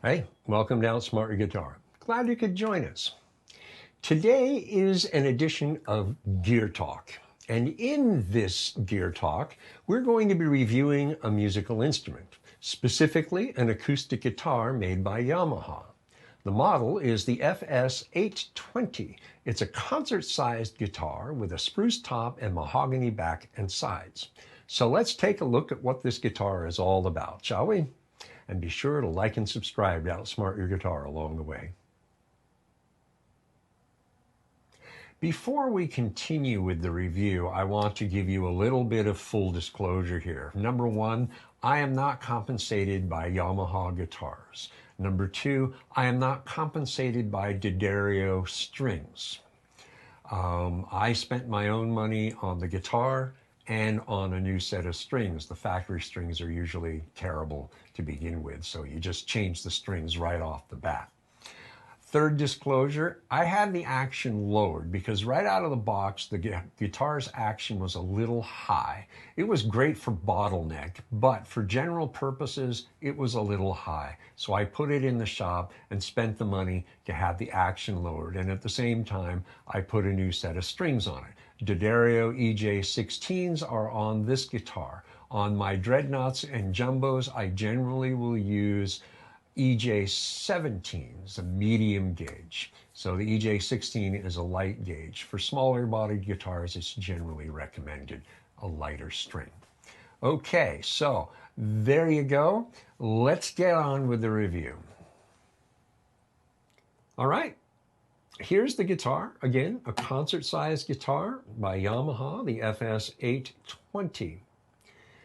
Hey, welcome to Outsmart Your Guitar. Glad you could join us. Today is an edition of Gear Talk. And in this Gear Talk, we're going to be reviewing a musical instrument, specifically an acoustic guitar made by Yamaha. The model is the FS-820. It's a concert-sized guitar with a spruce top and mahogany back and sides. So let's take a look at what this guitar is all about, shall we? And be sure to like and subscribe to Outsmart Your Guitar along the way. Before we continue with the review, I want to give you a little bit of full disclosure here. Number one, I am not compensated by Yamaha guitars. Number two, I am not compensated by D'Addario strings. I spent my own money on the guitar and on a new set of strings. The factory strings are usually terrible to begin with, so you just change the strings right off the bat. Third disclosure, I had the action lowered because right out of the box, the guitar's action was a little high. It was great for bottleneck, but for general purposes, it was a little high. So I put it in the shop and spent the money to have the action lowered. And at the same time, I put a new set of strings on it. D'Addario EJ16s are on this guitar. On my dreadnoughts and jumbos, I generally will use EJ17s, a medium gauge. So the EJ16 is a light gauge. For smaller bodied guitars, it's generally recommended a lighter string. Okay, so there you go. Let's get on with the review. All right, here's the guitar. Again, a concert-sized guitar by Yamaha, the FS-820.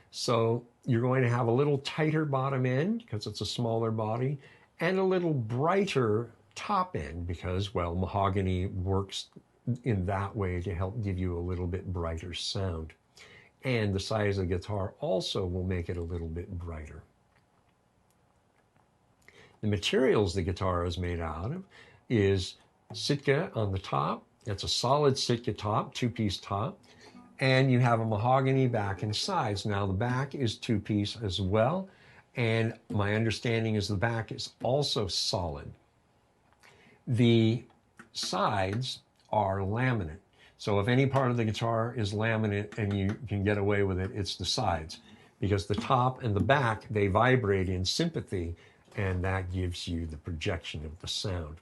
So you're going to have a little tighter bottom end because it's a smaller body and a little brighter top end because, well, mahogany works in that way to help give you a little bit brighter sound. And the size of the guitar also will make it a little bit brighter. The materials the guitar is made out of is Sitka on the top. It's a solid Sitka top, two-piece top. And you have a mahogany back and sides. Now the back is two-piece as well. And my understanding is the back is also solid. The sides are laminate. So if any part of the guitar is laminate and you can get away with it, it's the sides. Because the top and the back, they vibrate in sympathy, and that gives you the projection of the sound.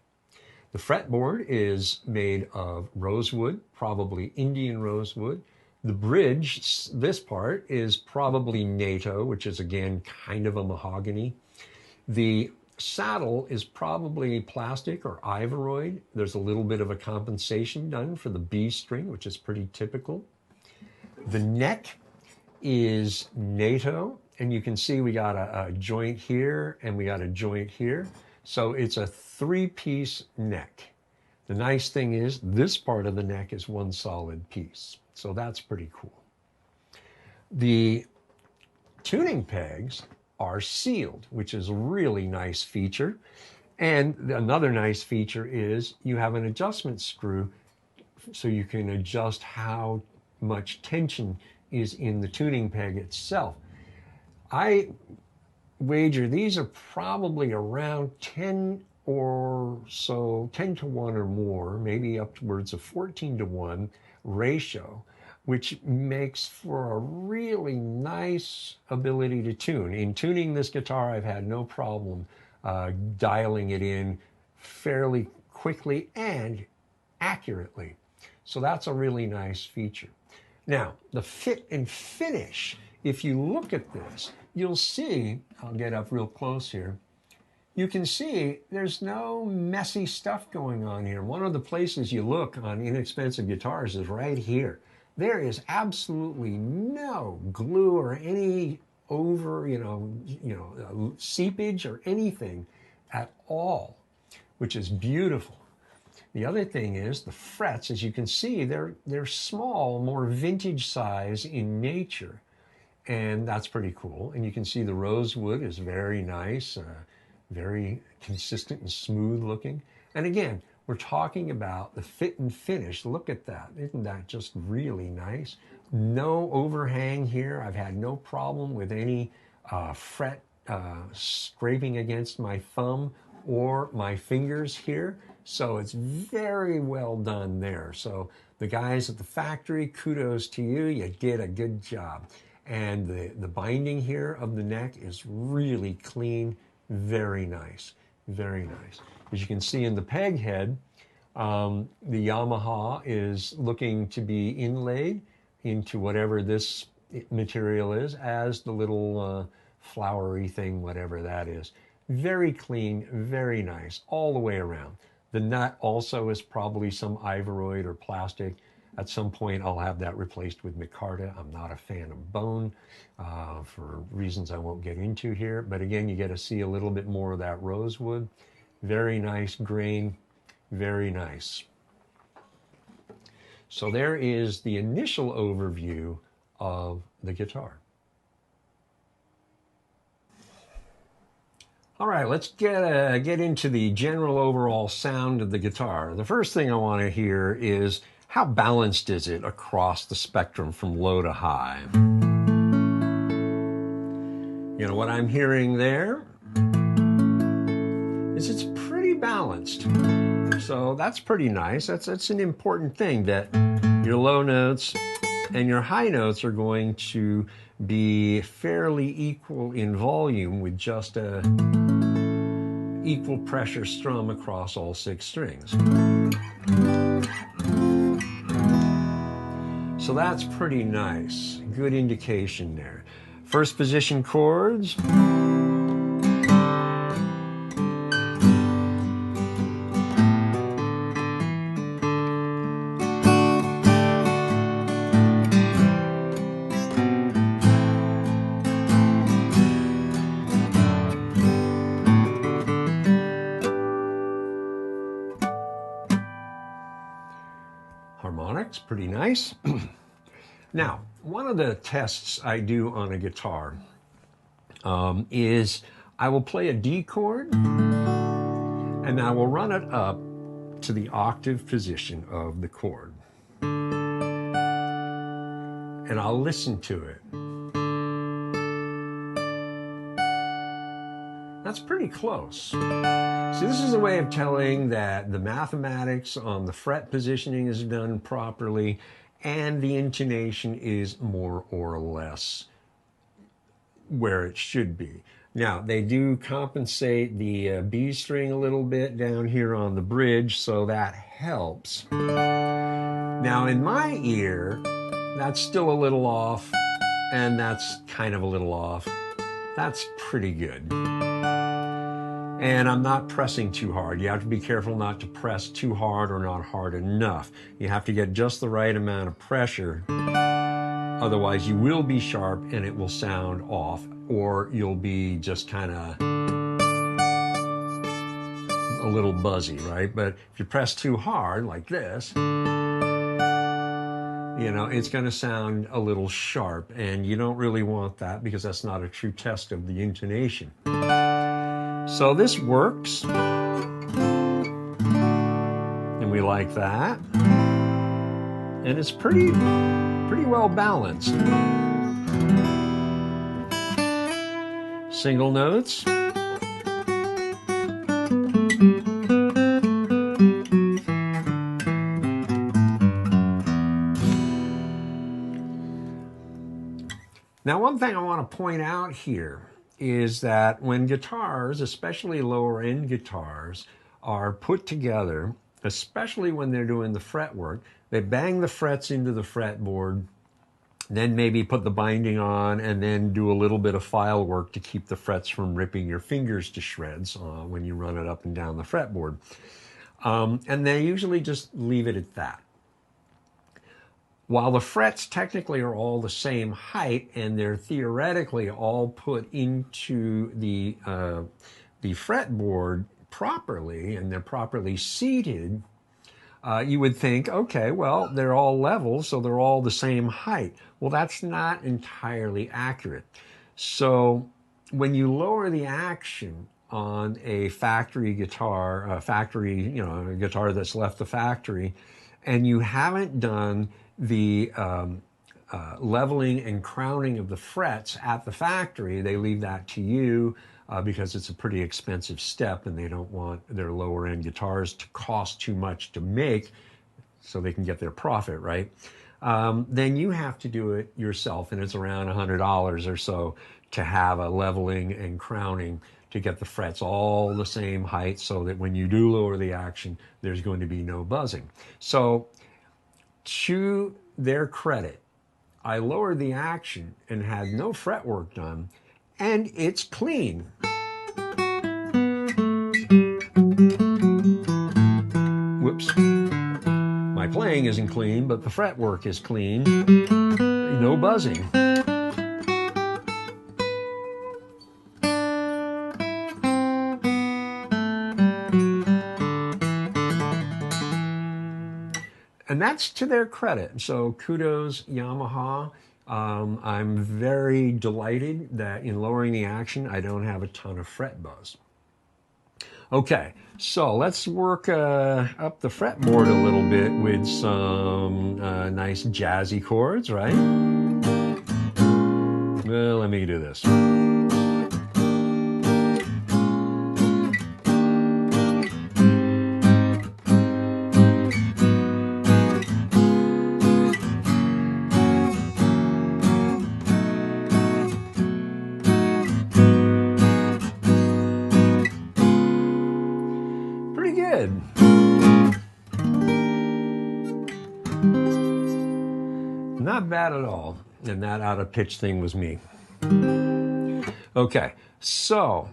The fretboard is made of rosewood, probably Indian rosewood. The bridge, this part, is probably NATO, which is, again, kind of a mahogany. The saddle is probably plastic or ivoroid. There's a little bit of a compensation done for the B string, which is pretty typical. The neck is NATO, and you can see we got a joint here, and we got a joint here. So it's a three-piece neck. The nice thing is this part of the neck is one solid piece. So that's pretty cool. The tuning pegs are sealed, which is a really nice feature. And another nice feature is you have an adjustment screw so you can adjust how much tension is in the tuning peg itself. I wager these are probably around 10 or so, 10 to 1 or more, maybe upwards of 14 to 1 ratio, which makes for a really nice ability to tune. In tuning this guitar, I've had no problem dialing it in fairly quickly and accurately. So that's a really nice feature. Now, the fit and finish, if you look at this, you'll see, I'll get up real close here, you can see there's no messy stuff going on here. One of the places you look on inexpensive guitars is right here. There is absolutely no glue or any seepage or anything at all, which is beautiful. The other thing is the frets, as you can see, they're small, more vintage size in nature. And that's pretty cool. And you can see the rosewood is very nice, very consistent and smooth looking. And again, we're talking about the fit and finish. Look at that. Isn't that just really nice? No overhang here. I've had no problem with any fret scraping against my thumb or my fingers here. So it's very well done there. So the guys at the factory, kudos to you. You did a good job. And the binding here of the neck is really clean. Very nice. Very nice. As you can see in the peg head, the Yamaha is looking to be inlaid into whatever this material is as the little flowery thing, whatever that is. Very clean, very nice, all the way around. The nut also is probably some ivoroid or plastic. At some point, I'll have that replaced with micarta. I'm not a fan of bone for reasons I won't get into here. But again, you get to see a little bit more of that rosewood. Very nice grain, very nice. So there is the initial overview of the guitar. All right, let's get into the general overall sound of the guitar. The first thing I want to hear is how balanced is it across the spectrum from low to high? You know, what I'm hearing there is it's pretty balanced. So that's pretty nice. That's an important thing, that your low notes and your high notes are going to be fairly equal in volume with just a equal pressure strum across all 6 strings. So that's pretty nice. Good indication there. First position chords. Harmonics, pretty nice. Now, one of the tests I do on a guitar is I will play a D chord and I will run it up to the octave position of the chord. And I'll listen to it. That's pretty close. See, this is a way of telling that the mathematics on the fret positioning is done properly and the intonation is more or less where it should be. Now, they do compensate the B string a little bit down here on the bridge, so that helps. Now, in my ear, that's still a little off, and that's kind of a little off. That's pretty good. And I'm not pressing too hard. You have to be careful not to press too hard or not hard enough. You have to get just the right amount of pressure. Otherwise, you will be sharp and it will sound off, or you'll be just kind of a little buzzy, right? But if you press too hard, like this, you know, it's going to sound a little sharp, and you don't really want that because that's not a true test of the intonation. So this works, and we like that, and it's pretty well balanced. Single notes. Now, one thing I want to point out here is that when guitars, especially lower end guitars, are put together, especially when they're doing the fretwork, they bang the frets into the fretboard, then maybe put the binding on, and then do a little bit of file work to keep the frets from ripping your fingers to shreds when you run it up and down the fretboard. And they usually just leave it at that. While the frets technically are all the same height and they're theoretically all put into the fretboard properly and they're properly seated, you would think, okay, well, they're all level, so they're all the same height. Well, that's not entirely accurate. So when you lower the action on a factory guitar, a guitar that's left the factory, and you haven't done the leveling and crowning of the frets at the factory, they leave that to you because it's a pretty expensive step and they don't want their lower end guitars to cost too much to make so they can get their profit, right? Then you have to do it yourself, and it's around $100 or so to have a leveling and crowning to get the frets all the same height so that when you do lower the action, there's going to be no buzzing. So to their credit, I lowered the action and had no fretwork done, and it's clean. Whoops. My playing isn't clean, but the fretwork is clean. No buzzing. And that's to their credit. So kudos, Yamaha. I'm very delighted that in lowering the action, I don't have a ton of fret buzz. Okay, so let's work up the fretboard a little bit with some nice jazzy chords, right? Well, let me do this. Not bad at all. And that out of pitch thing was me. Okay, so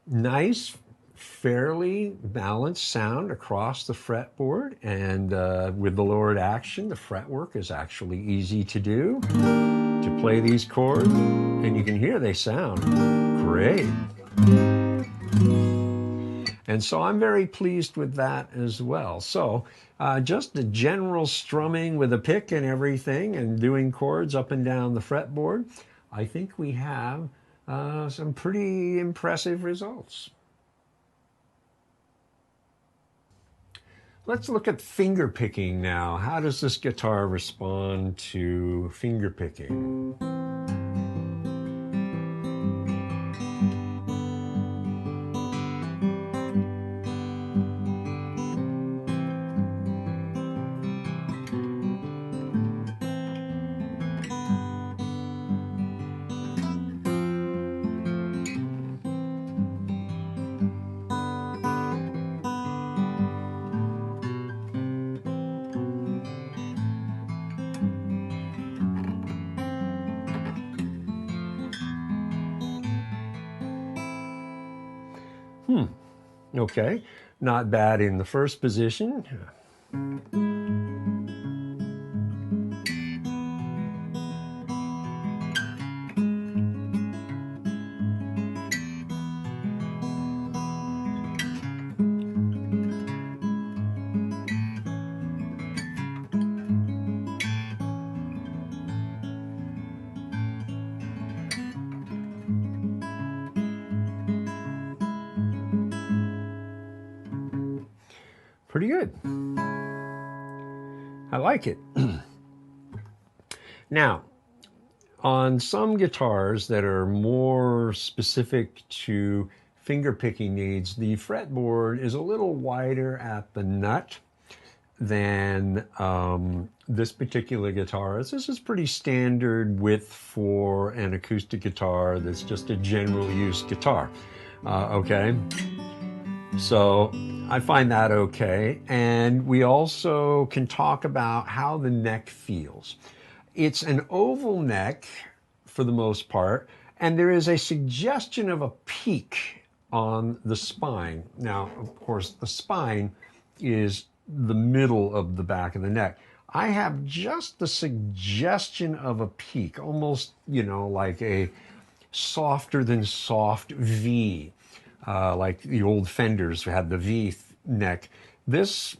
nice, fairly balanced sound across the fretboard, and with the lowered action, the fretwork is actually easy to do, to play these chords, and you can hear they sound great. And so I'm very pleased with that as well. So just the general strumming with a pick and everything and doing chords up and down the fretboard, I think we have some pretty impressive results. Let's look at finger picking now. How does this guitar respond to finger picking? Okay, not bad in the first position. Pretty good. I like it. Now, on some guitars that are more specific to finger picking needs, the fretboard is a little wider at the nut than this particular guitar is. This is pretty standard width for an acoustic guitar that's just a general use guitar. Okay, so I find that okay. And we also can talk about how the neck feels. It's an oval neck for the most part, and there is a suggestion of a peak on the spine. Now, of course, the spine is the middle of the back of the neck. I have just the suggestion of a peak, almost, you know, like a softer than soft V, like the old Fenders had the V neck. This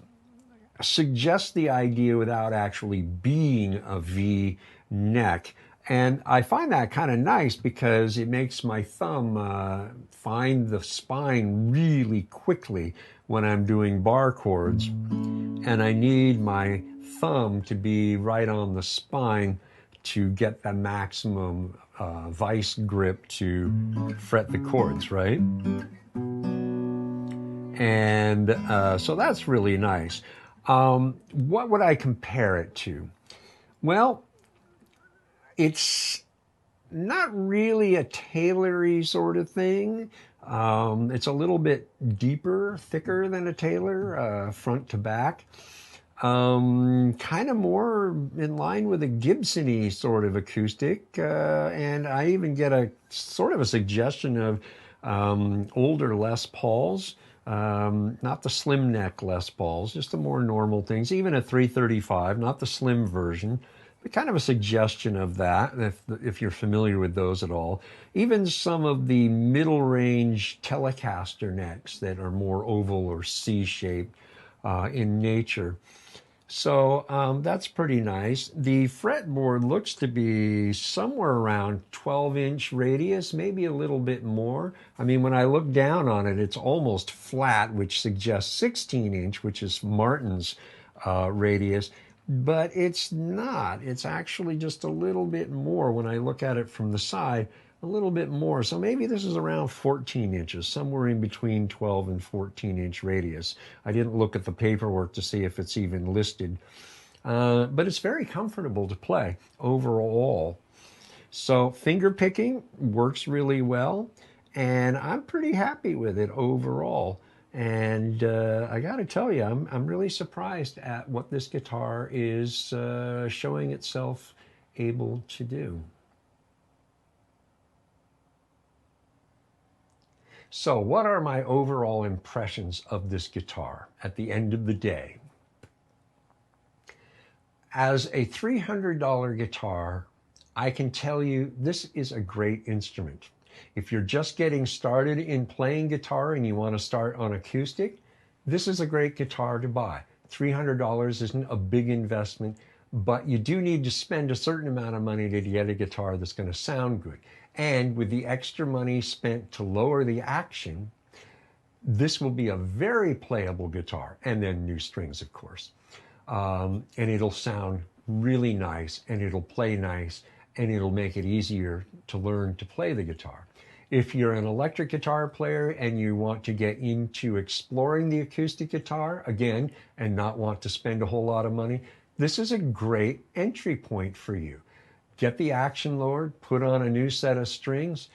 suggests the idea without actually being a V neck. And I find that kind of nice because it makes my thumb find the spine really quickly when I'm doing bar chords. And I need my thumb to be right on the spine to get the maximum vice grip to fret the chords, right? And so that's really nice. What would I compare it to? Well, it's not really a Taylory sort of thing. It's a little bit deeper, thicker than a Taylor, front to back. Kind of more in line with a Gibson-y sort of acoustic. And I even get a sort of a suggestion of older Les Pauls. Not the slim neck Les Pauls, just the more normal things. Even a 335, not the slim version, but kind of a suggestion of that, if you're familiar with those at all. Even some of the middle range Telecaster necks that are more oval or C-shaped in nature. So that's pretty nice. The fretboard looks to be somewhere around 12-inch radius, maybe a little bit more. I mean, when I look down on it, it's almost flat, which suggests 16-inch, which is Martin's radius. But it's not. It's actually just a little bit more when I look at it from the side, a little bit more. So maybe this is around 14 inches, somewhere in between 12 and 14-inch radius. I didn't look at the paperwork to see if it's even listed. But it's very comfortable to play overall. So finger picking works really well, and I'm pretty happy with it overall. And I got to tell you, I'm really surprised at what this guitar is showing itself able to do. So what are my overall impressions of this guitar at the end of the day? As a $300 guitar, I can tell you this is a great instrument. If you're just getting started in playing guitar and you want to start on acoustic, this is a great guitar to buy. $300 isn't a big investment, but you do need to spend a certain amount of money to get a guitar that's going to sound good. And with the extra money spent to lower the action, this will be a very playable guitar, and then new strings, of course. And it'll sound really nice, and it'll play nice, and it'll make it easier to learn to play the guitar. If you're an electric guitar player and you want to get into exploring the acoustic guitar, again, and not want to spend a whole lot of money, this is a great entry point for you. Get the action lowered, put on a new set of strings,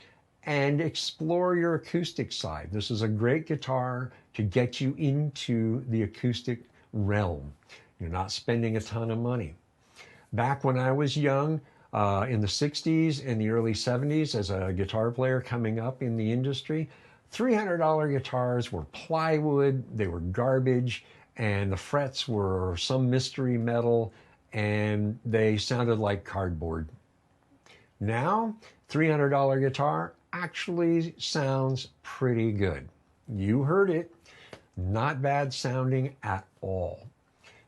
and explore your acoustic side. This is a great guitar to get you into the acoustic realm. You're not spending a ton of money. Back when I was young, in the 60s and the early 70s, as a guitar player coming up in the industry, $300 guitars were plywood, they were garbage, and the frets were some mystery metal, and they sounded like cardboard. Now, $300 guitar actually sounds pretty good. You heard it, not bad sounding at all.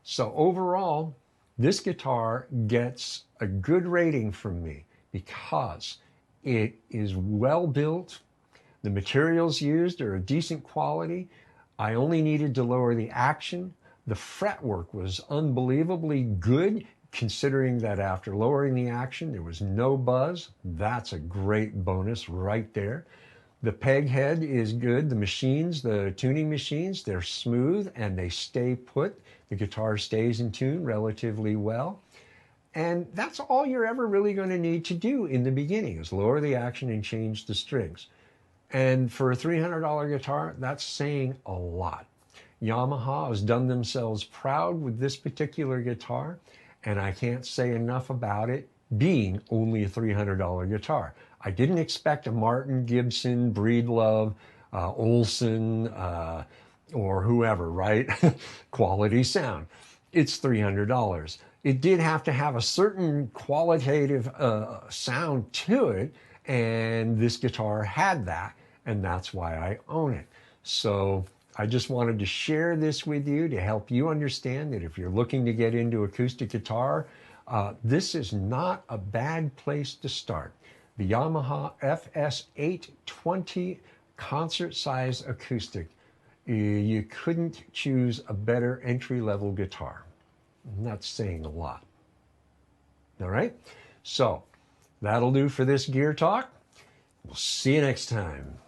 So overall, this guitar gets a good rating from me because it is well built, the materials used are a decent quality, I only needed to lower the action. The fretwork was unbelievably good, considering that after lowering the action, there was no buzz. That's a great bonus right there. The peg head is good. The machines, the tuning machines, they're smooth and they stay put. The guitar stays in tune relatively well. And that's all you're ever really going to need to do in the beginning is lower the action and change the strings. And for a $300 guitar, that's saying a lot. Yamaha has done themselves proud with this particular guitar, and I can't say enough about it being only a $300 guitar. I didn't expect a Martin, Gibson, Breedlove, Olson, or whoever, right? Quality sound. It's $300. It did have to have a certain qualitative sound to it, and this guitar had that, and that's why I own it. So I just wanted to share this with you to help you understand that if you're looking to get into acoustic guitar, this is not a bad place to start. The Yamaha FS-820 concert-size acoustic. You couldn't choose a better entry-level guitar. And that's saying a lot. All right? So that'll do for this gear talk. We'll see you next time.